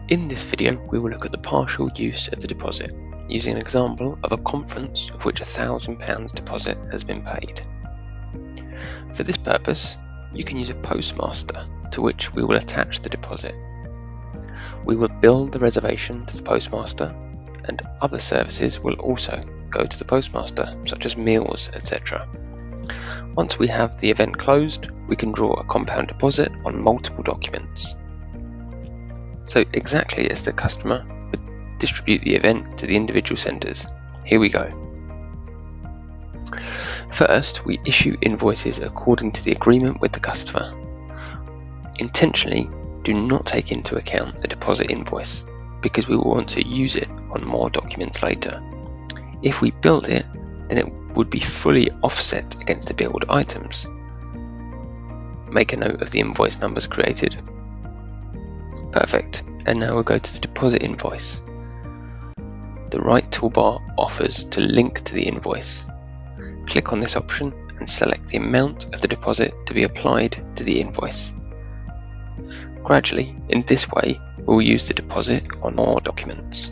In this video, we will look at the partial use of the deposit, using an example of a conference of which £1,000 deposit has been paid. For this purpose, you can use a postmaster to which we will attach the deposit. We will bill the reservation to the postmaster, and other services will also go to the postmaster, such as meals, etc. Once we have the event closed, we can draw a compound deposit on multiple documents. So exactly as the customer would distribute the event to the individual centres. Here we go. First, we issue invoices according to the agreement with the customer. Intentionally, do not take into account the deposit invoice, because we will want to use it on more documents later. If we build it, then it would be fully offset against the billed items. Make a note of the invoice numbers created. Perfect, and now we'll go to the deposit invoice. The right toolbar offers to link to the invoice. Click on this option and select the amount of the deposit to be applied to the invoice. Gradually, in this way, we'll use the deposit on more documents.